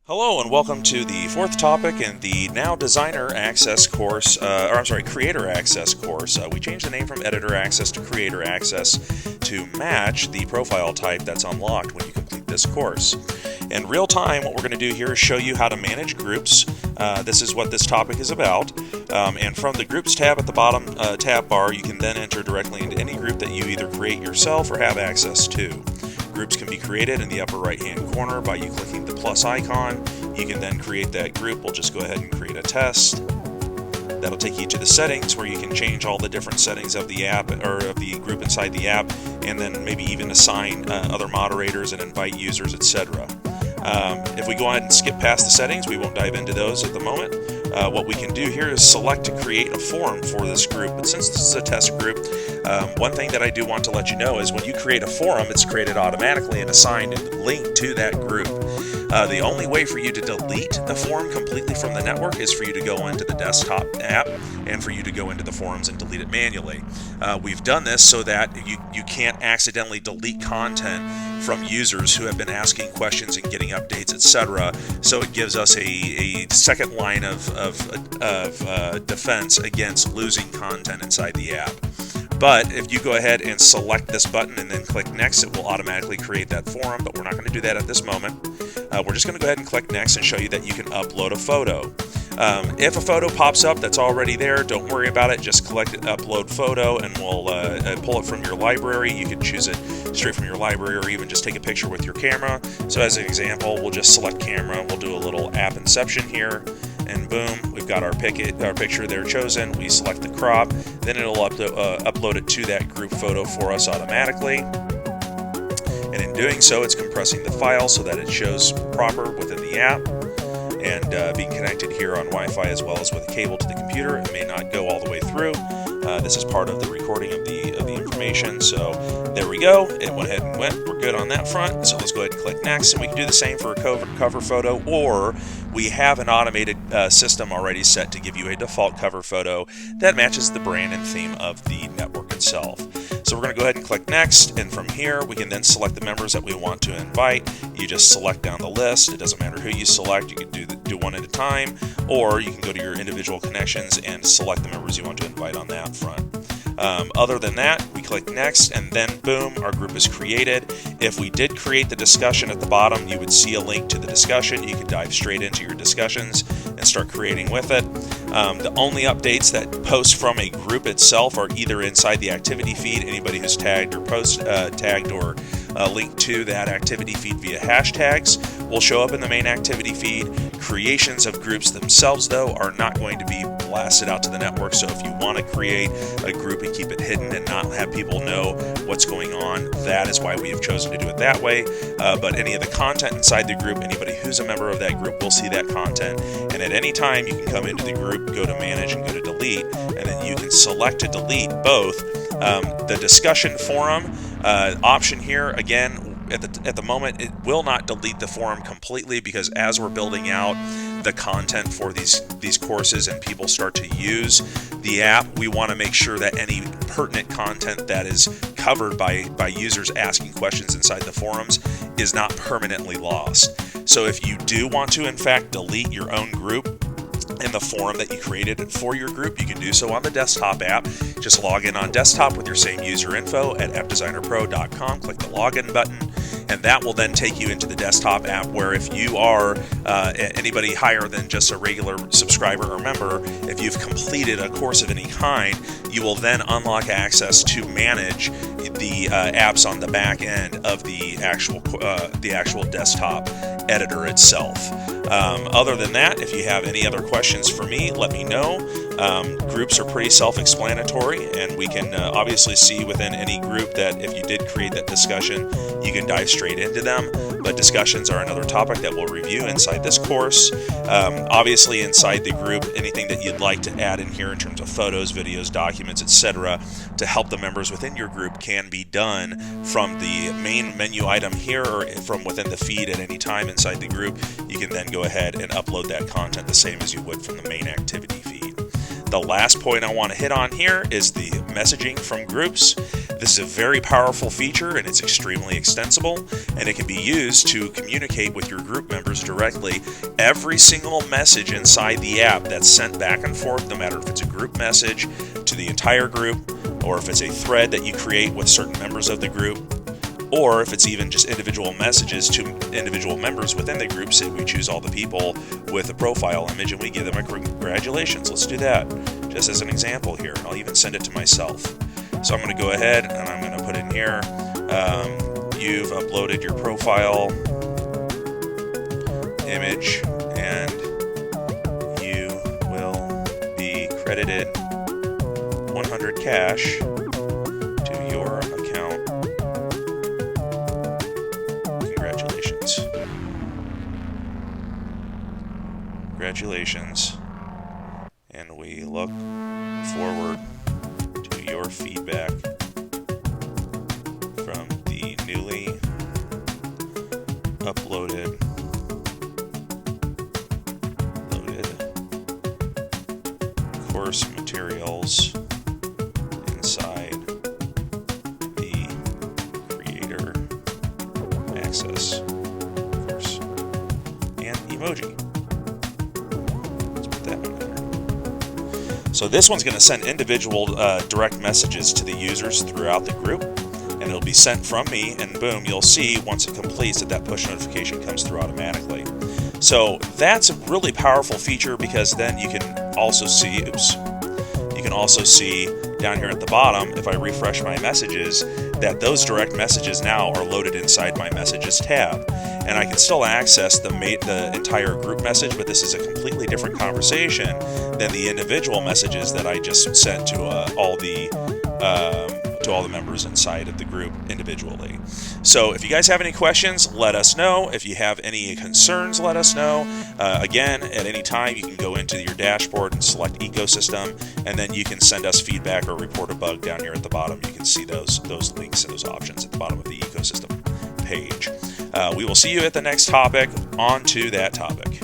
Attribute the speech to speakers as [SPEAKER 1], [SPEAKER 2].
[SPEAKER 1] Hello and welcome to the fourth topic in the now Designer Access course, Creator Access course. We changed the name from Editor Access to Creator Access to match the profile type that's unlocked when you complete this course. In real time, what we're going to do here is show you how to manage groups. This is what this topic is about. And from the Groups tab at the bottom tab bar, you can then enter directly into any group that you either create yourself or have access to. Groups can be created in the upper right hand corner by you clicking the plus icon. You can then create that group. We'll just go ahead and create a test. That'll take you to the settings where you can change all the different settings of the app or of the group inside the app, and then maybe even assign other moderators and invite users, etc. If we go ahead and skip past the settings, we won't dive into those at the moment. What we can do here is select to create a forum for this group. But since this is a test group, one thing that I do want to let you know is when you create a forum, it's created automatically and assigned and linked to that group. The only way for you to delete a forum completely from the network is for you to go into the desktop app and for you to go into the forums and delete it manually. We've done this so that you can't accidentally delete content from users who have been asking questions and getting updates, etc. So it gives us a second line of defense against losing content inside the app. But if you go ahead and select this button and then click next, it will automatically create that forum, but we're not going to do that at this moment. We're just going to go ahead and click next and show you that you can upload a photo. If a photo pops up that's already there, don't worry about it. Just click upload photo and we'll pull it from your library. You can choose it straight from your library or even just take a picture with your camera. So as an example, we'll just select camera. We'll do a little app inception here. And boom, we've got our picture there chosen. We select the crop, then it'll upload it to that group photo for us automatically. And in doing so, it's compressing the file so that it shows proper within the app. And being connected here on Wi-Fi as well as with a cable to the computer, it may not go all the way through. This is part of the recording of the information. So there we go. It went ahead and went. We're good on that front. So let's go ahead and click next. And we can do the same for a cover photo, or we have an automated system already set to give you a default cover photo that matches the brand and theme of the network itself. So we're going to go ahead and click next, and from here we can then select the members that we want to invite. You just select down the list. It doesn't matter who you select. You can do one at a time, or you can go to your individual connections and select the members you want to invite on that front. Other than that, we click next, and then boom, our group is created. If we did create the discussion at the bottom, you would see a link to the discussion. You can dive straight into your discussions and start creating with it. The only updates that post from a group itself are either inside the activity feed. Anybody who's tagged or tagged or linked to that activity feed via hashtags will show up in the main activity feed. Creations of groups themselves, though, are not going to be blasted out to the network. So if you want to create a group and keep it hidden and not have people know what's going on, that is why we have chosen to do it that way. But any of the content inside the group, anybody who's a member of that group will see that content. And at any time, you can come into the group, go to manage, and go to delete. And then you can select to delete both the discussion forum option here. Again, at the moment, it will not delete the forum completely, because as we're building out the content for these courses and people start to use the app, we want to make sure that any pertinent content that is covered by users asking questions inside the forums is not permanently lost. So if you do want to, in fact, delete your own group in the forum that you created for your group, you can do so on the desktop app. Just log in on desktop with your same user info at appdesignerpro.com. Click the login button, and that will then take you into the desktop app, where if you are anybody higher than just a regular subscriber or member, if you've completed a course of any kind, you will then unlock access to manage the apps on the back end of the actual desktop editor itself. Other than that, if you have any other questions for me, let me know. Groups are pretty self-explanatory, and we can obviously see within any group that if you did create that discussion, you can dive straight into them. But discussions are another topic that we'll review inside this course. Obviously, inside the group, anything that you'd like to add in here in terms of photos, videos, documents, etc., to help the members within your group can be done from the main menu item here or from within the feed at any time inside the group. You can then go ahead and upload that content the same as you would from the main activity feed. The last point I want to hit on here is the messaging from groups. This is a very powerful feature, and it's extremely extensible, and it can be used to communicate with your group members directly. Every single message inside the app that's sent back and forth, no matter if it's a group message to the entire group, or if it's a thread that you create with certain members of the group, or if it's even just individual messages to individual members within the group. Say we choose all the people with a profile image and we give them a congratulations. Let's do that just as an example here. I'll even send it to myself. So I'm going to go ahead and I'm going to put in here, you've uploaded your profile image and you will be credited 100 cash to your account. Congratulations. Congratulations. And we look forward to your feedback from the newly uploaded course materials inside the Creator Access course. And emoji. Let's put that one in there. So this one's going to send individual direct messages to the users throughout the group, and it'll be sent from me, and boom, you'll see once it completes that push notification comes through automatically. So that's a really powerful feature, because then you can also see, down here at the bottom, if I refresh my messages, that those direct messages now are loaded inside my messages tab. And I can still access the entire group message, but this is a completely different conversation than the individual messages that I just sent to all the members inside of the group individually. So if you guys have any questions, let us know. If you have any concerns, let us know. Again, at any time, you can go into your dashboard and select Ecosystem, and then you can send us feedback or report a bug down here at the bottom. You can see those links and those options at the bottom of the Ecosystem page. We will see you at the next topic. On to that topic.